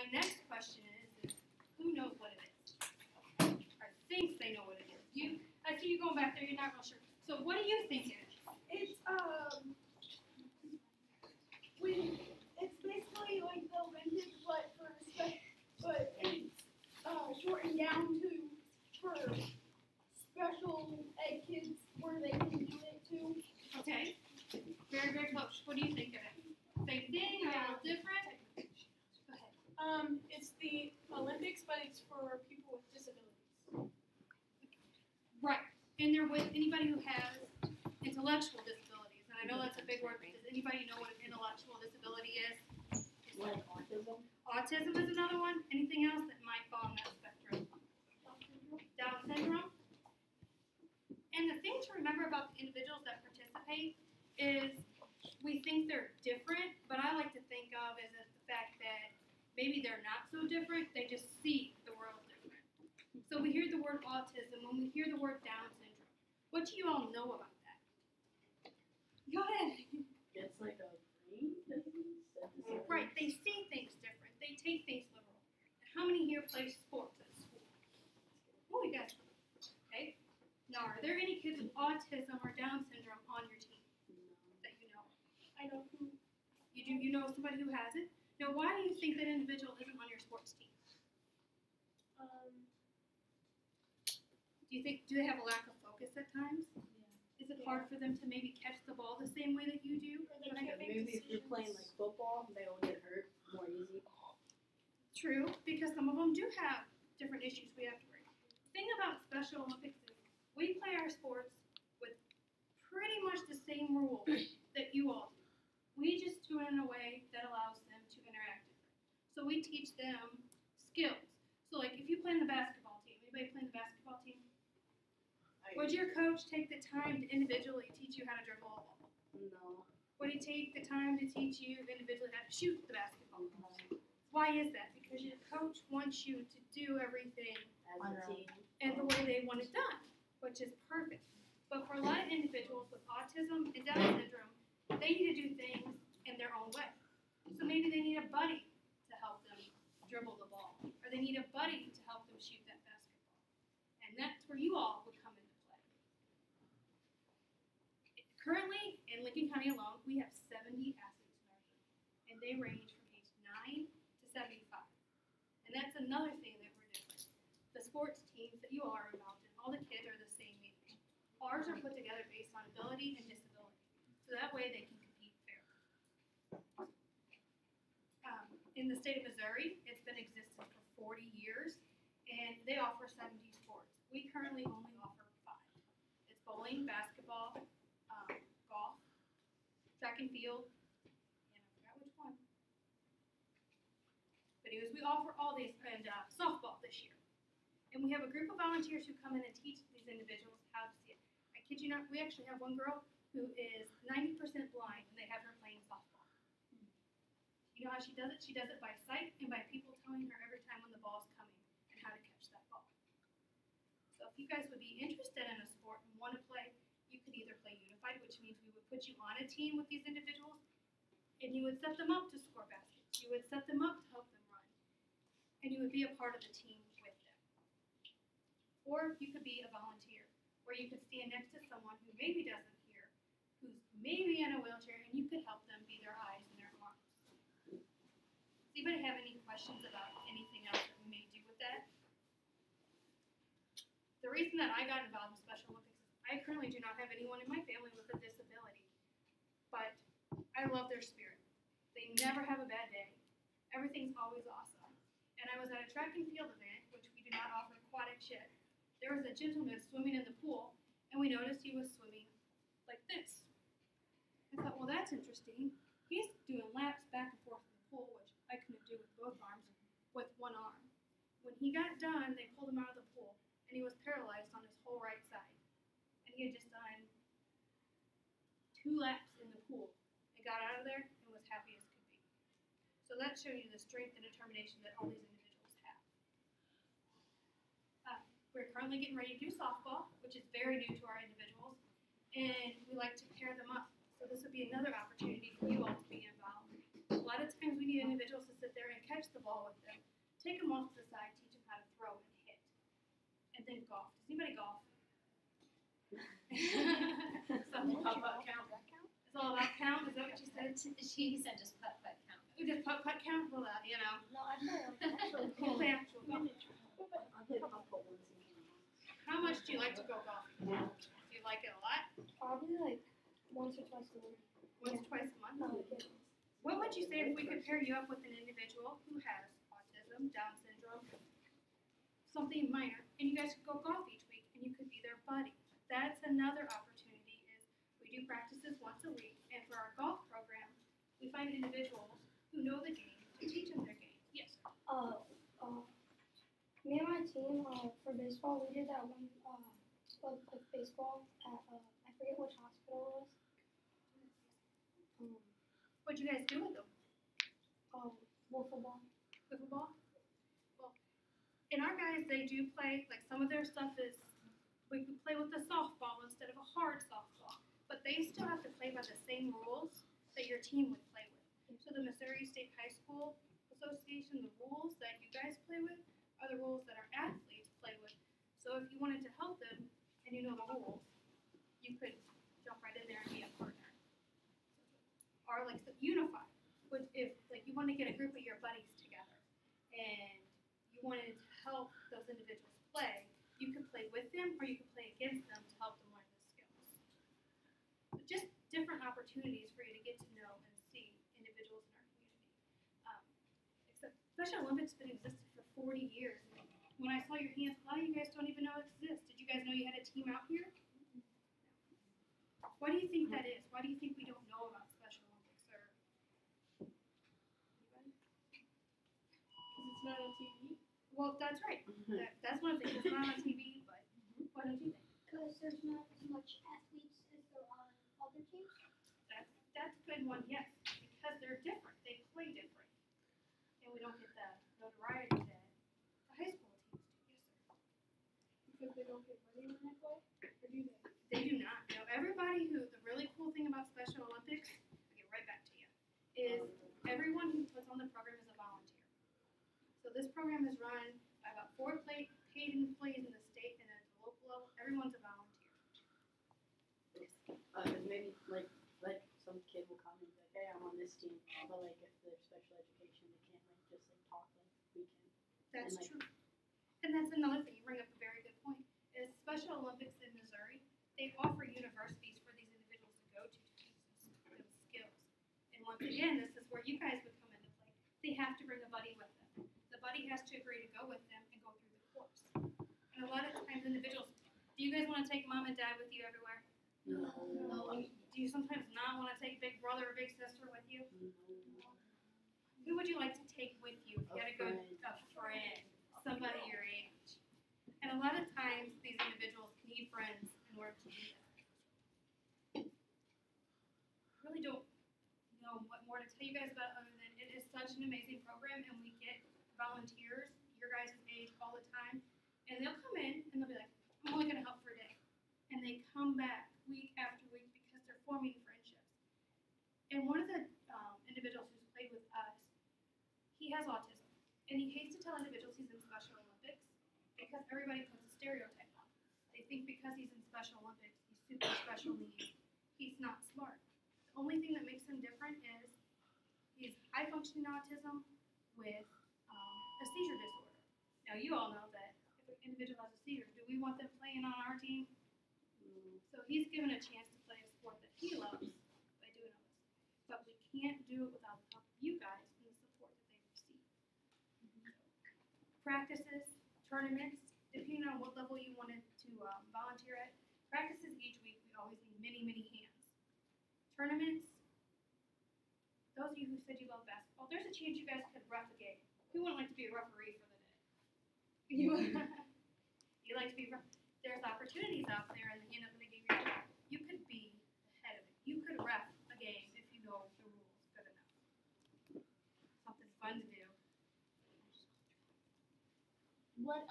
my next question is who knows what it is? Or thinks they know what it is? I see you going back there. You're not real sure. So what do you think it is? It's it's basically like the Olympics, but it's shortened down to for special ed kids where they can do it too. Okay. Very, very close. What do you think of it? Same thing or a little different? Go ahead. It's the Olympics, but it's for people with disabilities. Right. And they're with anybody who has intellectual disabilities. And I know that's a big word, but does anybody know what an intellectual disability is? Like autism? Autism is another one. Anything else that might fall on that spectrum? Down syndrome. And the thing to remember about the individuals that participate is we think they're different, but I like to think of as the fact that maybe they're not so different, they just see the world different. So we hear the word autism, when we hear the word Down syndrome. What do you all know about that? Go ahead. It's like a brain disease? Right, they see things different. They take things literal. And how many here play sports at school? Oh, you guys. Okay. Now, are there any kids with autism or Down syndrome on your team that you know? I know who. You do. You know somebody who has it. Now, why do you think that individual isn't on your sports team? Do you think? Do they have a lack of focus at times? Yeah. Is it hard for them to maybe catch the ball the same way that you do? Or they can't make Maybe if you're playing like football, they will get hurt more easy. True, because some of them do have different issues we have to worry. The thing about Special Olympics is we play our sports with pretty much the same rules that you all do. We just do it in a way that allows them to interact different. So we teach them skills. So like if you play in the basketball team, anybody play in the basketball team? Would your coach take the time to individually teach you how to dribble a ball? No. Would he take the time to teach you individually how to shoot the basketball? Why is that? Because your coach wants you to do everything As a team. and the way they want it done, which is perfect. But for a lot of individuals with autism and Down syndrome, they need to do things in their own way. So maybe they need a buddy to help them dribble the ball, or they need a buddy to help them shoot that basketball. And that's where you all would come into play. Currently, in Lincoln County alone, we have 70 athletes in our group, and they range from age 9 to 75. And that's another thing that we're different. The sports teams that you are involved in, all the kids are the same age. Ours are put together based on ability and disability, so that way they can compete fairly. In the state of Missouri, it's been existing for 40 years, and they offer 70 sports. We currently only offer 5. It's bowling, basketball, golf, track and field, and I forgot which one. But anyways, we offer all these, and softball this year. And we have a group of volunteers who come in and teach these individuals how to see it. I kid you not, we actually have one girl who is 90% blind, and they have her playing softball. You know how she does it? She does it by sight and by people telling her every time when the ball's coming and how to catch that ball. So if you guys would be interested in a sport and want to play, you could either play unified, which means we would put you on a team with these individuals, and you would set them up to score baskets. You would set them up to help them run, and you would be a part of the team with them. Or you could be a volunteer, where you could stand next to someone who maybe doesn't hear, who's maybe in a wheelchair, and you could help them be their eyes and their arms. Does anybody have any questions about anything else that we may do with that? The reason that I got involved in Special Olympics is I currently do not have anyone in my family with a disability, but I love their spirit. They never have a bad day. Everything's always awesome. And I was at a track and field event, which we do not offer aquatics yet. There was a gentleman swimming in the pool, and we noticed he was swimming like this. I thought, well, that's interesting. He's doing laps back and forth in the pool, which I couldn't do with both arms, with one arm. When he got done, they pulled him out of the pool, and he was paralyzed on his whole right side. And he had just done 2 laps in the pool and got out of there and was happy as could be. So that shows you the strength and determination that all these individuals have. We're currently getting ready to do softball, which is very new to our individuals, and we like to pair them up. So this would be another opportunity for you all to be involved. A lot of times we need individuals to sit there and catch the ball with them, take them off to the side, teach them how to throw and hit. And then golf. Does anybody golf? Something Putt-putt count. It's all about count. Is that what you said? She said just putt-putt count. We just putt count. Well, you know. No, I've never actually We'll play actual golf. I played putt-putt once in Canada. How much do you like to go golfing? Do you like it a lot? probably like once or twice a week. Once, twice a month? No, okay. What would you say if we could pair you up with an individual who has autism, Down syndrome, something minor, and you guys could go golf each week and you could be their buddy? That's another opportunity is we do practices once a week, and for our golf program, we find individuals who know the game to teach them their game. Yes. Me and my team, for baseball, we did that one, like baseball at, I forget which hospital it was. What'd you guys do with them? Wiffle ball. Wiffle ball? Well, and our guys, they do play, like some of their stuff is, we could play with a softball instead of a hard softball. But they still have to play by the same rules that your team would play with. So the Missouri State High School Association, the rules that you guys play with are the rules that our athletes play with. So if you wanted to help them and you know the rules, you could jump right in there and be a partner. Or like unify. Which if like you want to get a group of your buddies together and you wanted to help those individuals play, you could play with them or you could play against them to help them learn the skills. So just different opportunities for you to get to know and see individuals in our community. Except Special Olympics been existed for 40 years. When I saw your hands, a lot of you guys don't even know it exists. Did you guys know you had a team out here? Why do you think that is? Why do you think we don't know about Special Olympics? Or anybody? Because it's not on TV. Well, that's right. That's one thing. It's not on TV, but what don't you think? Because there's not as much athletes as there are on other teams. That's a good one, yes. Because they're different. They play different. And we don't get the notoriety that the high school teams do. Yes, sir. Because they don't get money when they play? Or do they? They do not. No, everybody who, the really cool thing about Special Olympics, I'll get right back to you, is everyone who puts on the program is a volunteer. So this program is run by about 4 paid employees in the state and at the local level. Everyone's a volunteer. Because maybe like some kid will come and be like, hey, I'm on this team, but like if they're special education, they can't like just like talk like we can. That's And, like, true. And that's another thing. You bring up a very good point. Is Special Olympics in Missouri, they offer universities for these individuals to go to teach them skills. And once again, this is where you guys would come into play. They have to bring a buddy with them. The buddy has to agree to go with them and go through the course. And a lot of times individuals, do you guys want to take mom and dad with you everywhere? No. Do you sometimes not want to take big brother or big sister with you? Who would you like to take with you if you had to go? A friend, somebody your age. And a lot of times these individuals need friends in order to do that. I really don't know what more to tell you guys about other than it is such an amazing program and we get volunteers your guys' age all the time. And they'll come in and they'll be like, I'm only going to help for a day. And they come back week after week because they're forming friendships. And one of the individuals who's played with us, he has autism. And he hates to tell individuals he's in Special Olympics because everybody puts a stereotype on him. They think because he's in Special Olympics, he's super special needs. He's not smart. The only thing that makes him different is he's high functioning autism with a seizure disorder. Now you all know that if an individual has a seizure, do we want them playing on our team? So he's given a chance to play a sport that he loves by doing all this. But we can't do it without the help of you guys and the support that they receive. Practices, tournaments, depending on what level you wanted to volunteer at. Practices each week, we always need many, many hands. Tournaments, those of you who said you love basketball, there's a chance you guys could ref a game. Who wouldn't like to be a referee for the day? You like to be ref. There's opportunities out there in the hand of the game. You could be the head of it. You could ref a game if you know the rules good enough. Something fun to do. What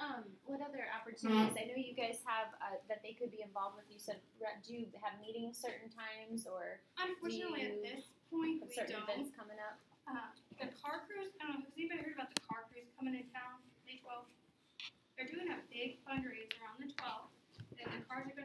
other opportunities? I know you guys have that they could be involved with. You said, do you have meetings certain times or Unfortunately, at this point, we certain don't. events coming up? The car cruise, I don't know, has anybody heard about the car cruise coming in town? They're doing a big fundraiser on the 12th, and the cars are